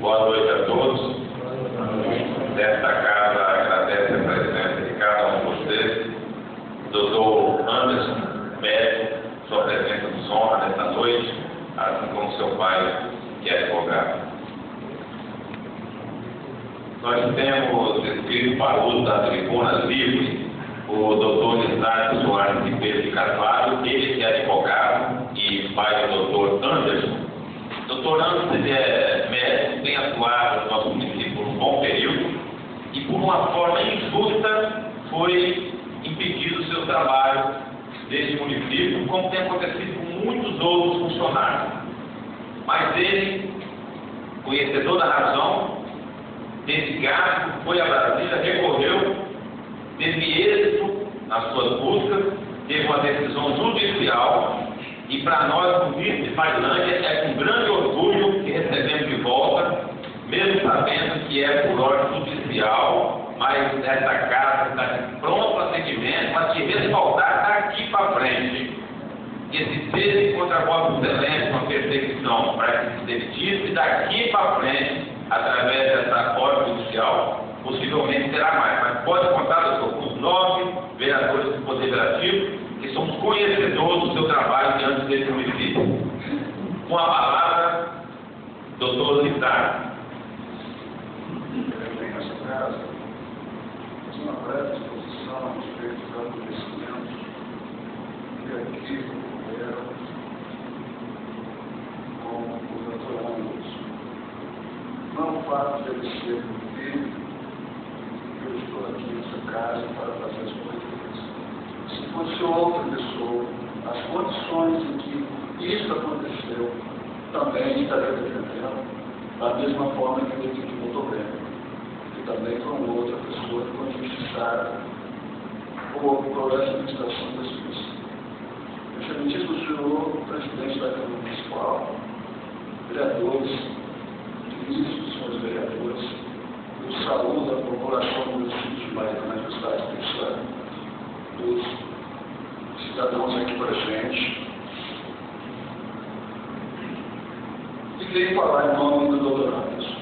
Boa noite a todos. Desta casa agradece a presença de cada um de vocês. Doutor Anderson, médico, sua presença nos honra nesta noite, assim como seu pai, que é advogado. Nós temos escrito para o uso da tribuna livre o doutor Lisardo Soares Ribeiro de Carvalho, ele que é advogado e pai do doutor Anderson. Doutor Anderson, ele é médico, tem atuado no nosso município por um bom período e, por uma forma injusta, foi impedido o seu trabalho deste município, como tem acontecido com muitos outros funcionários. Mas ele, conhecedor da razão desse gasto, foi a Brasília, recorreu, teve êxito nas suas buscas, teve uma decisão judicial e, para nós, do município de Failândia, é com grande orgulho que recebemos de volta, mesmo sabendo que é por ordem judicial, mas essa casa está pronto para atendimento, para te respaldar daqui para frente. Que se teve contra a Vossa Excelência uma perseguição para que se demitisse, e daqui para frente, através dessa ordem judicial, possivelmente terá mais. Mas pode contar, doutor, com os 9 vereadores do Poder Legislativo, que somos conhecedores do seu trabalho diante desse município. Com a palavra, doutor Lisardo. Nessa casa, fiz uma breve exposição a respeito dos acontecimentos que aqui ocorreram com o doutor Anderson. Não o fato de ele ser meu filho, eu estou aqui nessa casa para fazer as coisas. Se fosse outra pessoa, as condições em que isso aconteceu, também estaria defendendo da mesma forma que ele aqui muito bem. E também como outra pessoa que foi injustiçada por essa administração da justiça. Excelentíssimo senhor, presidente da Câmara Municipal, vereadores, ministros, senhores vereadores, eu saúdo a população do município de Mariana, do estado do Estado, dos cidadãos aqui presentes, e venho falar em nome do doutor Anderson.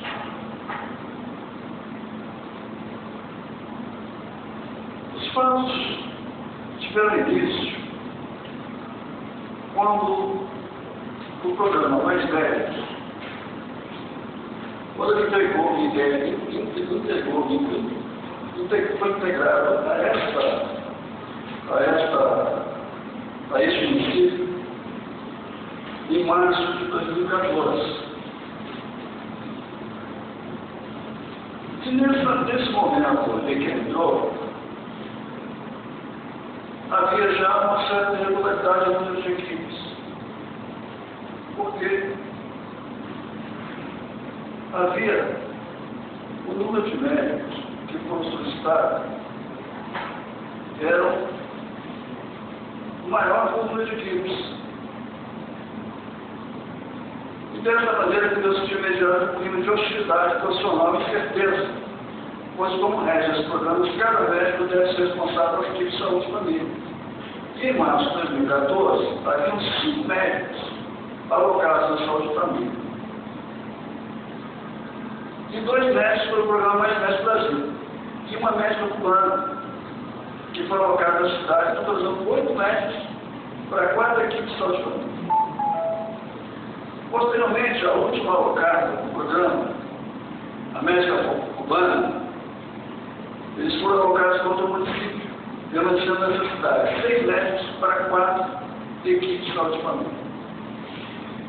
Os fatos tiveram início quando o programa Mais Velhos, quando ele entregou a ideia, foi integrado a este município em março de 2014. E nesse momento em que entrou, havia já uma certa irregularidade no número de equipes. Porque havia o número de médicos que foram solicitados era o maior número de equipes. E dessa maneira criou-se de imediato um clima de hostilidade profissional e incerteza, pois como rege esse programa, cada médico deve ser responsável pela equipe de saúde e família. E em março de 2014, haviam 5 médicos alocados na saúde e família. E 2 médicos para o programa Mais Médicos Brasil. E uma médica cubana, que foi alocada na cidade, totalizando 8 médicos para 4 equipes de saúde e família. Posteriormente, a última alocada no programa, a médica cubana, eles foram alocados para outro município, denunciando a necessidade. 6 médicos para 4 equipes de saúde e família.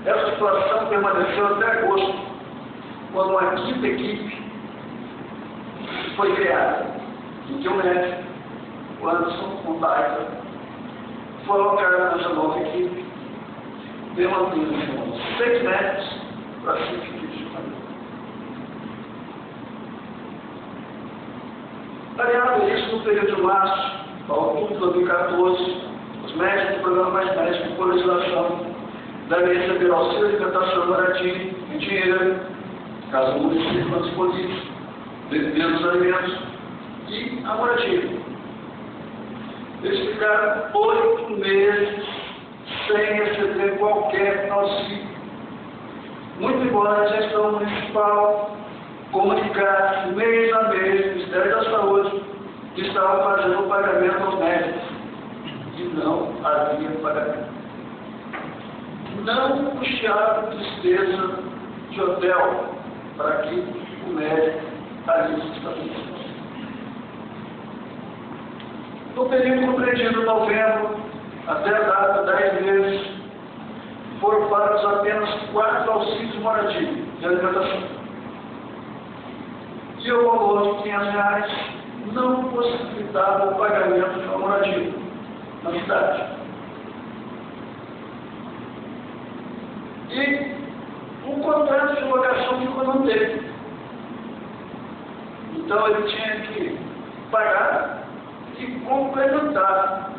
Essa situação permaneceu até agosto, quando uma 5ª equipe foi criada, em que o médico, o Anderson Mondaita, foi alocado nessa nova equipe, demandando 6 médicos para 5 equipes de família. Aliado a isso, no período de março a outubro de 2014, os médicos do programa Mais Médicos, por legislação, devem receber auxílio de alimentação moradia em dinheiro, caso o município não disponível, vendendo os alimentos e a moradia. Eles ficaram 8 meses sem receber qualquer auxílio muito embora a gestão municipal comunicasse mês a mês o Ministério da Saúde que estava fazendo o pagamento aos médicos. E não havia pagamento. Não custearam despesa de hotel para que o médico ali se estabelecesse. No período compreendido de novembro até a data de 10 meses, foram pagos apenas 4 auxílios de moradia de alimentação. E o valor de R$500 não possibilitava o pagamento de uma moradia na cidade. E o contrato de locação ficou não teve. Então ele tinha que pagar e complementar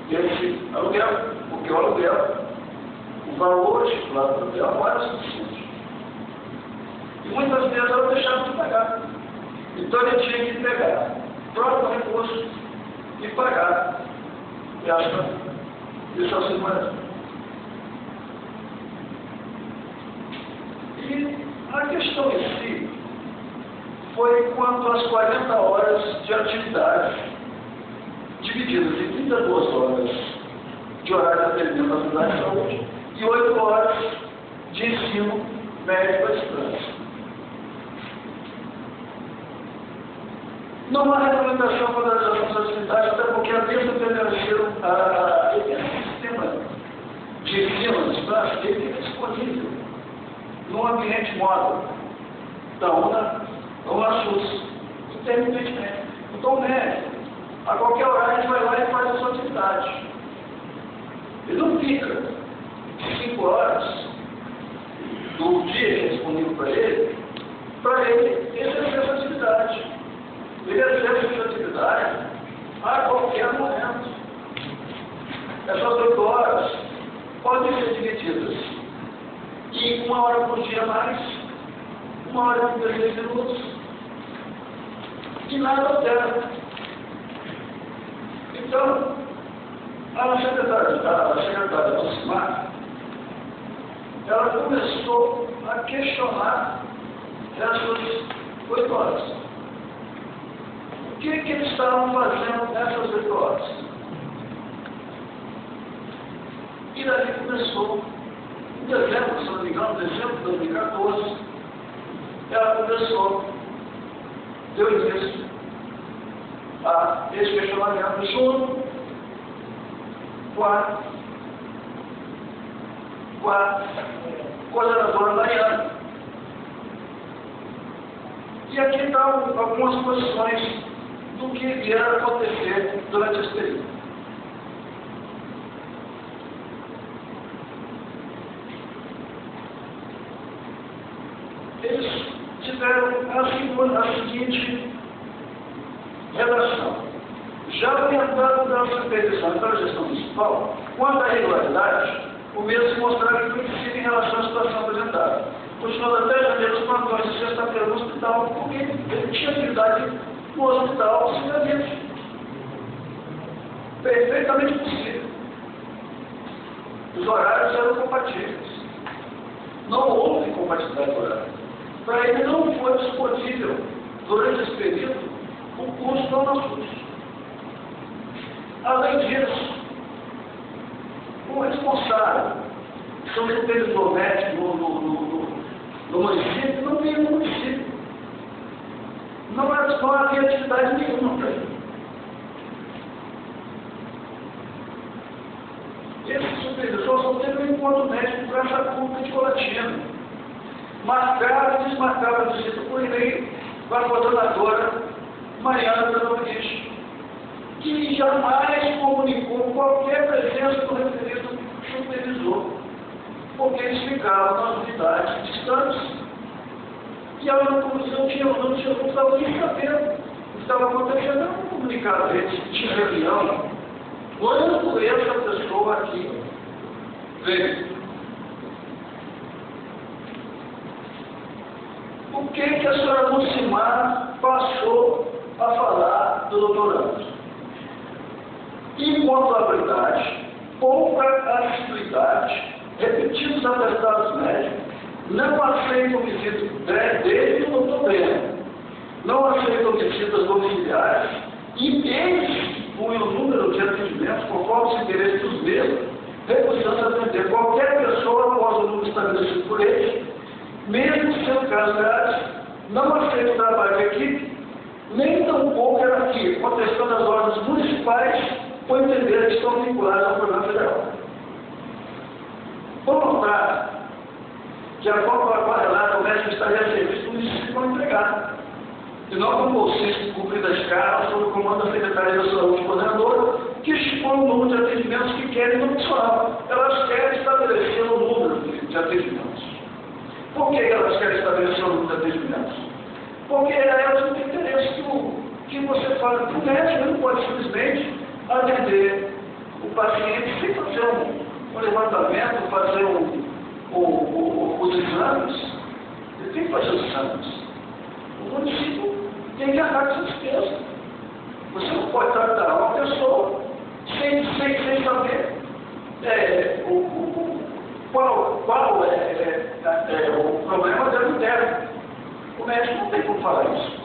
esse aluguel, porque o aluguel, o valor estipulado do aluguel não era suficiente. E muitas vezes ela deixava de pagar. Então ele tinha que pegar o próprio recurso e pagar esse auxílio. E a questão em si foi quanto às 40 horas de atividade, divididas em 32 horas de horário de atendimento da unidade de saúde e 8 horas de ensino médico à distância. Não há regulamentação para a realização das atividades, até porque a mesma permaneceram esse sistema de ensino à distância, ele fica disponível no ambiente móvel da UNASUS, intermitentemente. Então, o médico, a qualquer horário, ele vai lá e faz a sua atividade. Ele não fica 5 horas do dia disponível para ele exercer essa atividade. Ele exerce essa atividade a qualquer momento. Essas 8 horas podem ser divididas em 1 hora por dia mais, 1 hora e 16 minutos, e nada altera. Então, a secretária do CIMAR, ela começou a questionar essas 8 horas. O que eles estavam fazendo nessas 8 horas? E daí começou, em dezembro, se não me engano, dezembro de 2014, ela começou, deu início a esse questionamento junto com a coordenadora Mariana. E aqui estão algumas posições do que vier a acontecer durante esse período. Eles tiveram a seguinte redação. Já orientado pela supervisão e pela gestão municipal, quanto à irregularidade, o mesmo se mostrava impossível em relação à situação apresentada. Continuando até janeiro os plantões de sexta-feira no hospital, porque ele tinha atividade no hospital simplesmente. Perfeitamente possível. Os horários eram compatíveis. Não houve incompatibilidade de horário. Para ele não foi disponível, durante esse período, o curso do UNASUS. Além disso, o responsável, que são supervisor médico no município, não veio no município. Não havia atividade nenhuma para ele. Esse supervisor só teve um encontro médico com praça pública de Colatina. Marcava e desmarcava a visita por e-mail com a coordenadora Mariana Petrovic, que jamais comunicou qualquer presença do referido supervisor, porque eles ficavam nas unidades distantes e ela não estava nem sabendo o que estava acontecendo, não comunicava a eles, tinha reunião. Quando essa pessoa aqui veio, o que a senhora Lucimar passou a falar do doutorado? Incontabilidade, pouca assiduidade, repetidos atestados médicos, não aceitam visitas dele e do doutor Breno, não aceitam visitas domiciliares, e eles punham o número de atendimentos conforme os interesses dos mesmos, recusando atender qualquer pessoa após o número estabelecido por eles, mesmo sendo casos graves, não aceita o trabalho de equipe, nem tampouco hierarquia, contestando as ordens municipais por entender que estão vinculadas ao programa federal. Por contrário, de acordo com a qual relata, o médico estaria a serviço do município como empregado, e não como bolsista cumprido a escala sob o comando da Secretaria da Saúde coordenadora, que estipula o número de atendimentos que querem no profissional. Elas querem estabelecer o número de atendimentos. Por que elas querem estabelecer o número de atendimentos? Porque elas não têm interesse que você fale para o médico, ele não pode simplesmente atender o paciente sem fazer um levantamento, fazer os exames. Ele tem que fazer os exames. O município tem que arcar com essa despesa. Você não pode tratar uma pessoa sem saber qual é o problema dela interno. O médico não tem como falar isso.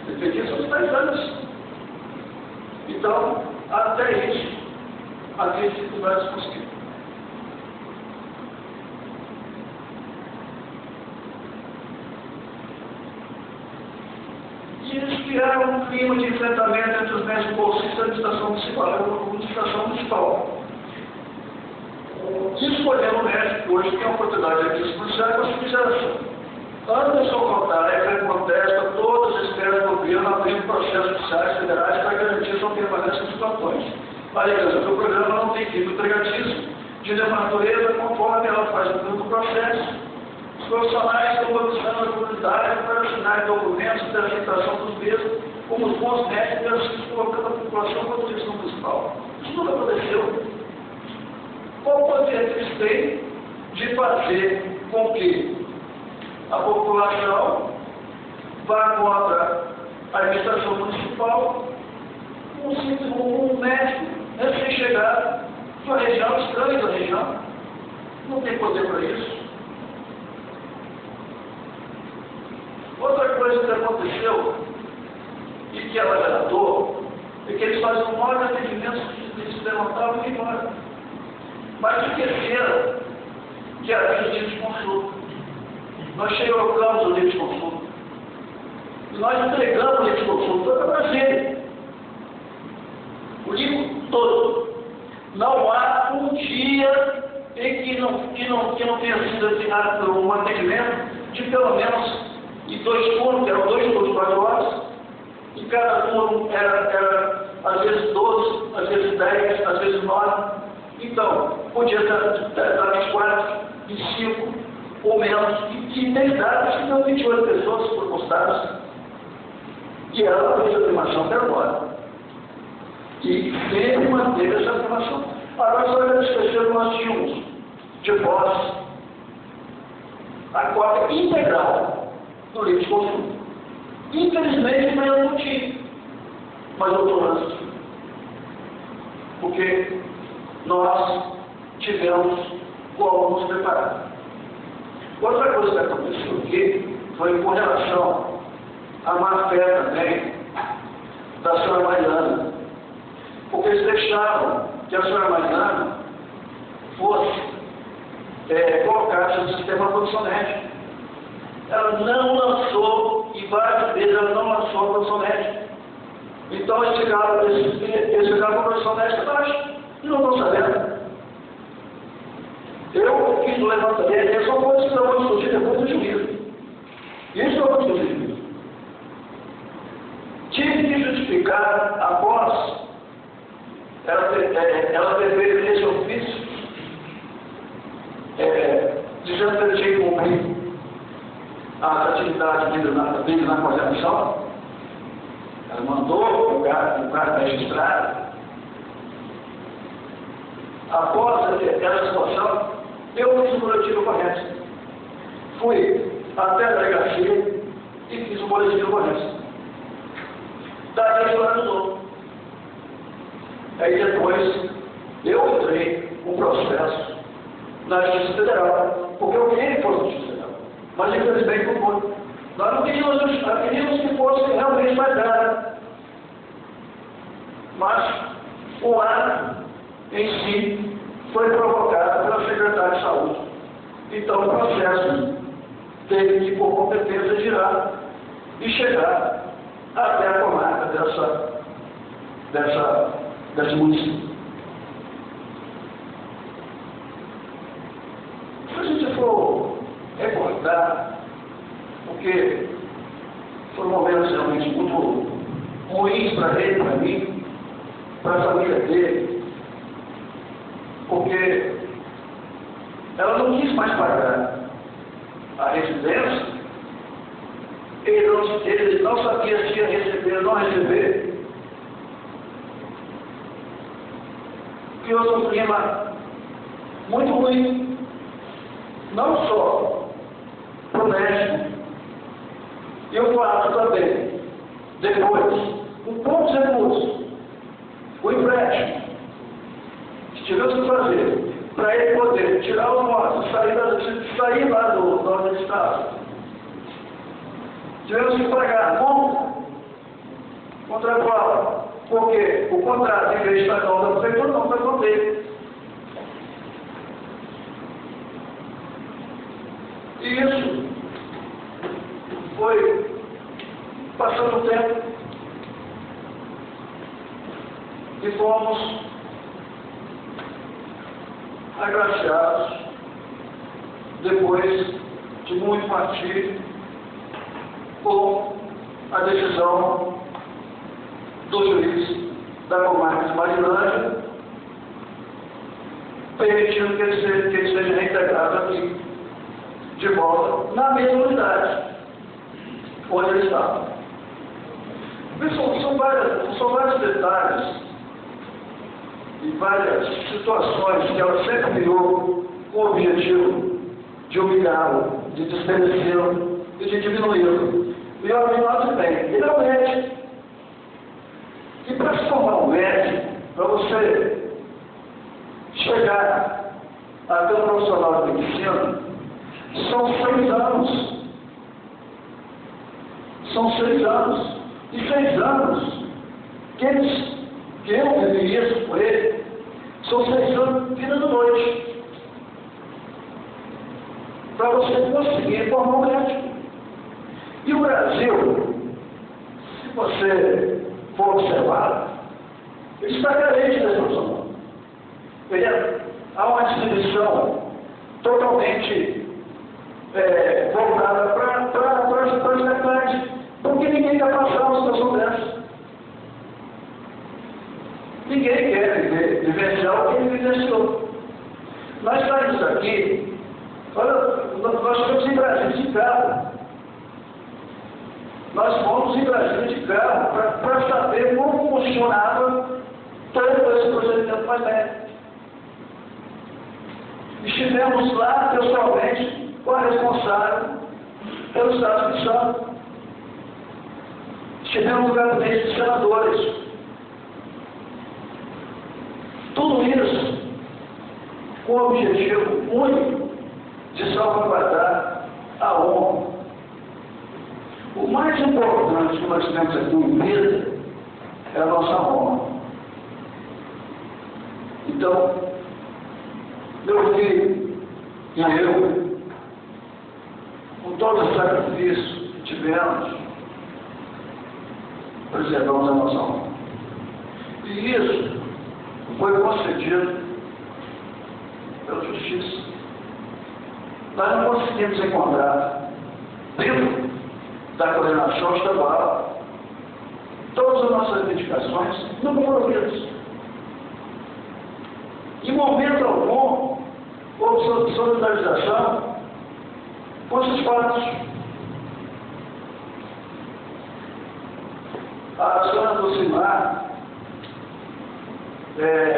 Ele tem que solicitar exames. Então, até isso, havia dificuldades possíveis. E eles criaram um clima de enfrentamento entre os médicos bolsistas e a administração municipal. Escolhendo o médico hoje que tem a oportunidade de expulsar com a subsidiação. Anderson Contara contesta todas as esferas do governo abrindo processos judiciais federais para garantir sua permanência nos plantões, alegando que o programa não tem tipo empregatício de natureza conforme ela faz no processo. Os profissionais estão mobilizando a comunidade para assinar documentos de aceitação dos mesmos, como os bons médicos, colocando a população como direção municipal. Isso nunca aconteceu. Qual o poder que eles têm de fazer com que a população vá contra a administração municipal um médico recém-chegado de uma região estranha da região? Não tem poder para isso. Outra coisa que aconteceu e que ela relatou é que eles faziam um maior atendimento que se levantavam e iam embora. Mas esqueceram que havia o livro de consulta. Nós chegamos o livro de consulta. E nós entregamos o livro de consulta para Brasília. O livro todo. Não há um dia em que não tenha sido assinado por um atendimento de pelo menos dois turnos, eram 2 turnos de 4 horas, e cada turno era às vezes 12, às vezes 10, às vezes 9. Então, podia dar 24, 25 ou menos, e tem datas que dão 28 pessoas por postadas, e ela fez a afirmação até agora. E sempre manteve essa afirmação. Agora só era esquecer nós tínhamos de voz a cópia integral do livro de consulta. Infelizmente, eu não tinha, mas eu estou antes. Porque nós tivemos como nos preparar. Outra coisa que aconteceu aqui foi com relação à má fé também da senhora Mariana. Porque eles deixaram que a senhora Mariana fosse colocada no sistema profissional. Ela não lançou, e várias vezes ela não lançou a produção médica. Então eles ficaram com a produção médica baixa e não estão sabendo. Eu fiz o levantamento, eu só vou discutir depois do juízo. Isso eu vou discutir. Tive que justificar após ela ter feito esse ofício, dizendo que ele tinha que cumprir as atividades dele na coordenação. Ela mandou o cara registrado. Após essa situação, eu fiz o boletim correto. Fui até a delegacia e fiz o boletim correto. Daí eu anulou. Aí depois eu entrei um processo na Justiça Federal porque eu queria que fosse um justiça geral. Mas infelizmente não foi. Nós não queríamos que fosse realmente mais grave. Mas o ato em si foi provocado pela Secretaria de Saúde. Então o processo teve que, por competência, girar e chegar até a comarca desse município. Se a gente for recordar, porque foram momentos realmente muito ruins para ele, para mim, para a família dele, porque ela não quis mais pagar a residência, ele não sabia se ia receber ou não receber, criou um clima muito ruim, não só para o médico, e o fato também, depois, com poucos recursos, o empréstimo que tivemos que fazer para ele poder tirar os mortos, sair lá do onde ele estava. Tivemos que pagar a multa contra a qual, porque o contrato, em vez de estar com a prefeitura, não foi com dele. E isso foi passando o tempo e fomos agraciados, depois de muito martírio, com a decisão do juiz da comarca de Marilândia, permitindo que ele seja reintegrado aqui, de volta, na mesma unidade onde ele estava. São vários detalhes e várias situações que ela sempre criou com o objetivo de humilhá-lo, de desmerecê-lo e de diminuí-lo. E o Arminaldo bem, ele é um médico. E para se formar um médico, para você chegar até um profissional de medicina, são 6 anos. São 6 anos. E 6 anos que eu vivi isso com ele, são 6 anos de vida da noite. Para você conseguir formar um médico. E o Brasil, se você for observar, ele está carente dessa profissional. Há uma distribuição totalmente voltada para as metades, porque ninguém quer passar uma situação dessa. Ninguém quer vivenciar o que ele vivenciou. Nós saímos daqui, olha, nós fomos em Brasília de carro. Nós fomos em Brasília de carro para saber como funcionava todo esse procedimento magnético. Estivemos lá pessoalmente com a responsável pelo Estado de São. Estivemos no gabinete de senadores. Tudo isso com o objetivo único de salvaguardar a honra. O mais importante que nós temos aqui em vida é a nossa honra. Então, meu filho e eu, com todo o sacrifício que tivemos, preservamos a nossa honra. E isso foi concedido pela Justiça. Nós não conseguimos encontrar, dentro da coordenação estadual, todas as nossas reivindicações não foram ouvidas. Em momento algum, houve solidarização com esses fatos. A senhora Lucimar,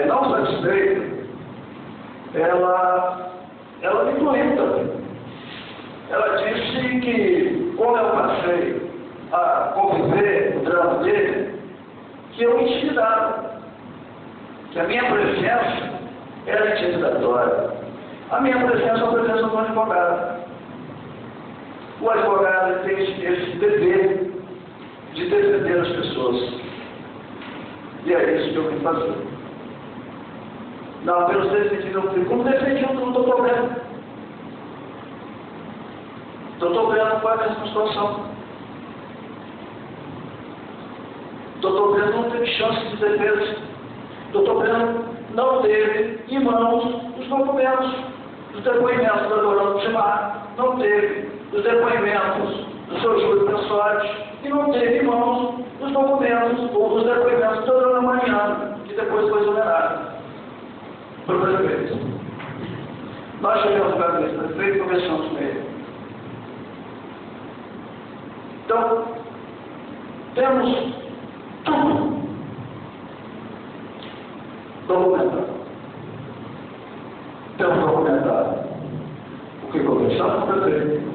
não satisfeita, ela me incluiu também. Ela disse que, como eu passei a conviver o drama dele, que eu intimidava, que a minha presença era intimidatória. A minha presença é a presença do advogado. O advogado tem esse dever de defender as pessoas. E é isso que eu vim fazer. Não apenas defendi meu filho, como defendi o doutor Breno. Doutor Breno foi a mesma situação. Doutor Breno não teve chance de defesa. Doutor Breno não teve em mãos os documentos, os depoimentos da Dorando Timar, não teve os depoimentos do seu Júlio Pessotti e não teve em mãos os documentos ou os depoimentos da Dona Mariana, que depois foi exonerada pelo prefeito. Nós chegamos para o prefeito e conversamos com ele. Então, temos tudo documentado. Temos documentado o que conversamos com o prefeito.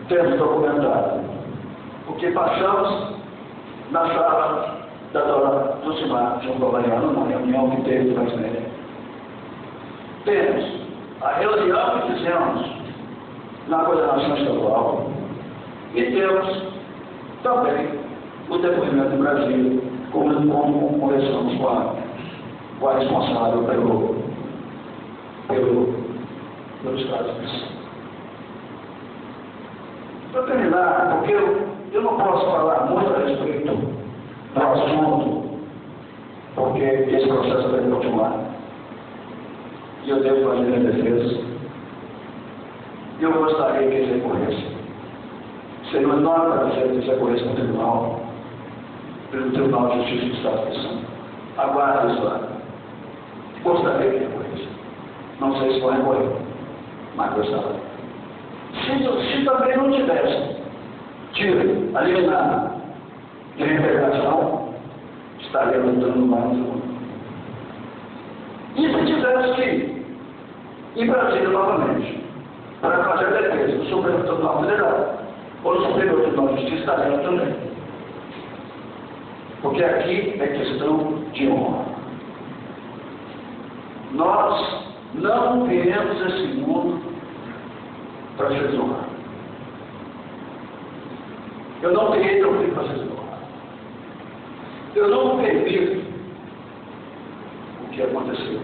Temos documentado o que passamos na sala da Dona Lucimar junto ao Mariano, na reunião que teve com a Isnéia. Temos a reunião que fizemos na coordenação estadual e temos também o depoimento do Brasil, como conversamos com a responsável pelo Estado de Missão. Para terminar, porque eu não posso falar muito a respeito do assunto, porque esse processo deve continuar. E eu devo fazer minha defesa. E eu gostaria que ele recorresse. Seria uma enorme prazer que ele recorresse no tribunal, pelo Tribunal de Justiça do Estado de Missão. Aguardo isso lá. Gostaria que ele recorresse. Não sei se vou recorrer, mas gostaria. Se também não tivesse tido a liminar de reintegração, estaria lutando mais um. E se tivesse que ir em Brasília novamente, para fazer a defesa do Supremo Tribunal Federal, ou do Superior Tribunal de Justiça, estaria também. Porque aqui é questão de honra. Nós não viemos esse mundo para ser desonrado. Eu não criei meu filho para ser desonrado. Eu não permito o que aconteceu.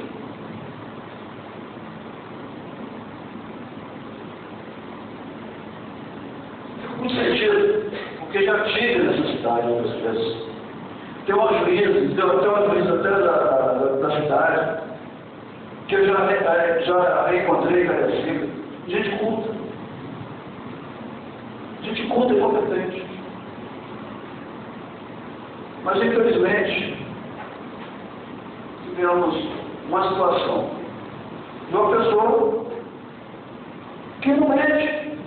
Fico com sentido, porque já tive necessidade outras vezes. Tem uma juíza até da cidade, que eu já reencontrei agradecido. Gente culta. Gente culta e competente. Mas, infelizmente, tivemos uma situação de uma pessoa que não mente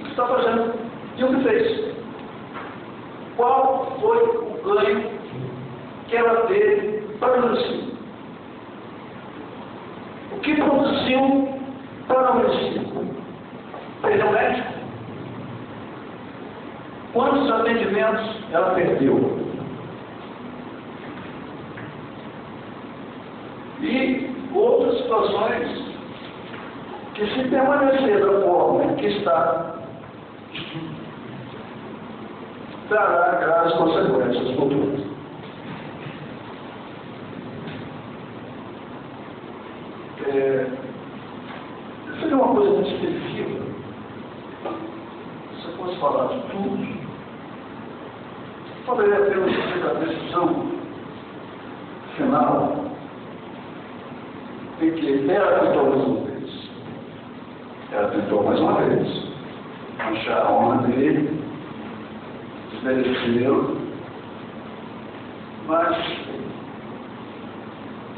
o que está fazendo e o que fez. Qual foi o ganho que ela teve para o município? O que produziu para o município? Perdeu médico? Quantos atendimentos ela perdeu? E outras situações que, se permanecer da forma em que está, trará graves consequências futuras. Seria uma coisa muito específica. Se eu fosse falar de tudo, poderia ter uma decisão final em que ela tentou mais uma vez. Ela tentou mais uma vez manchar a honra dele, desmerecê-lo, mas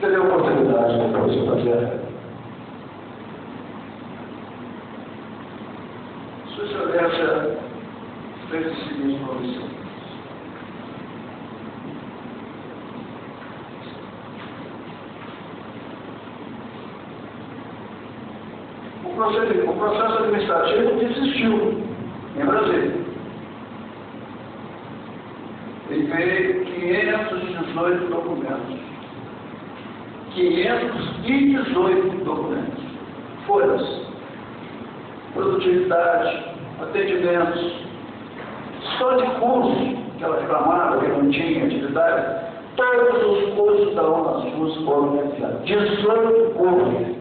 teria a oportunidade depois de fazer. Sua Excelência fez o seguinte comissão. O processo administrativo desistiu em Brasília. Ele veio 518 documentos. 518 18 documentos. Folhas, produtividade, atendimentos, só de curso, que ela reclamava que não tinha atividade, todos os cursos da UNASUS foram realizados. 18 cursos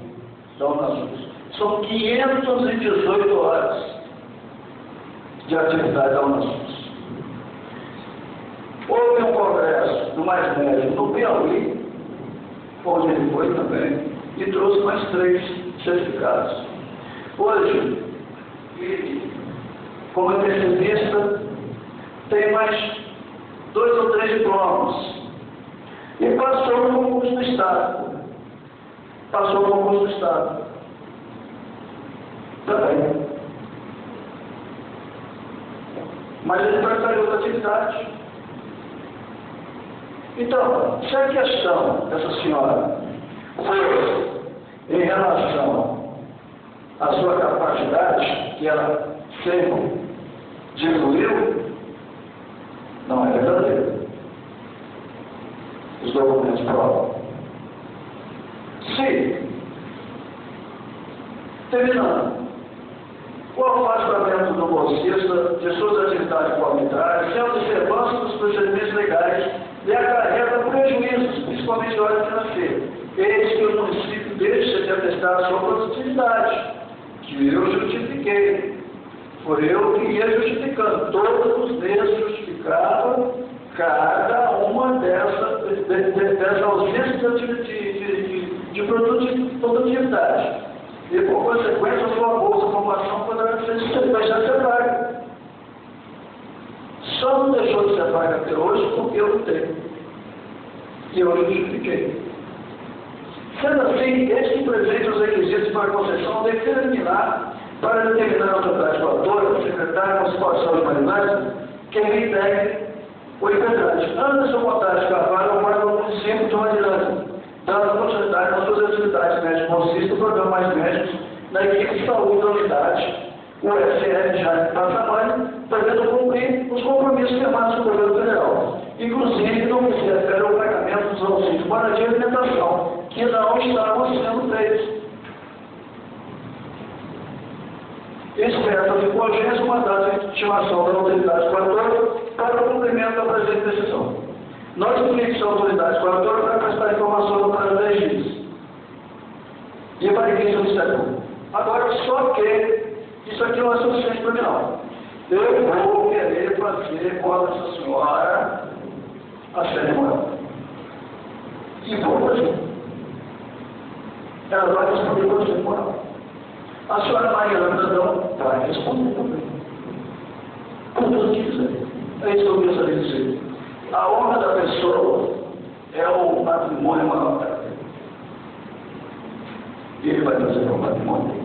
da UNASUS. São 518 horas de atividade da UNASUS. Houve um congresso do Mais Médico no Piauí, onde ele foi também, e trouxe mais 3 certificados. Hoje, ele, como intensivista, tem mais 2 ou 3 diplomas. E passou no concurso do Estado. Passou no concurso do Estado. Também. Mas ele preferiu outra atividade. Então, se a questão dessa senhora foi em relação à sua capacidade, que ela sempre diluiu, não é verdadeiro. Os documentos provam. Se, terminando, o afastamento do bolsista de suas atividades comunitárias, sem observância dos procedimentos legais, lhe acarreta prejuízos, principalmente de ordem financeira. Eis que o município deixa de atestar a sua produtividade, que eu justifiquei. Foi eu que ia justificando. Todos os meses justificavam cada uma dessa ausência de produtividade. E, por consequência, a sua bolsa de formação poderá deixar de ser paga. Só não deixou de ser paga até hoje porque eu não tenho. E eu justifiquei. Sendo assim, este presente os requisitos para a concessão deve determinar para determinar a autoridade coautora, secretário municipal de saúde marinária, quem lhe integre o IPETRAD. Anderson Montares Carvalho, guarda do município de Marilândia, dando continuidade às suas atividades médico-bolsista, o programa Mais Médicos, na equipe de saúde da unidade, o SR Jaime Passamani, devendo cumprir os compromissos firmados com o governo federal, inclusive no que se refere ao pagamento dos auxílios moradia e alimentação, que não estavam sendo feitos. Expressa de urgência uma data de estimação da autoridade coautora para o cumprimento da presente decisão. Nós pedimos à autoridade coautora para prestar informação no prazo de 10 dias. E para quem solicita. Agora, só que isso aqui não é suficiente para mim, não. Eu vou querer fazer com essa senhora a cerimônia. E vou fazer. Ela vai responder com a cerimônia. A senhora Maria Lambradão vai responder também. Como Deus quiser. É isso que eu gostaria de dizer. A honra da pessoa é o patrimônio maior dela. E ele vai trazer para o patrimônio.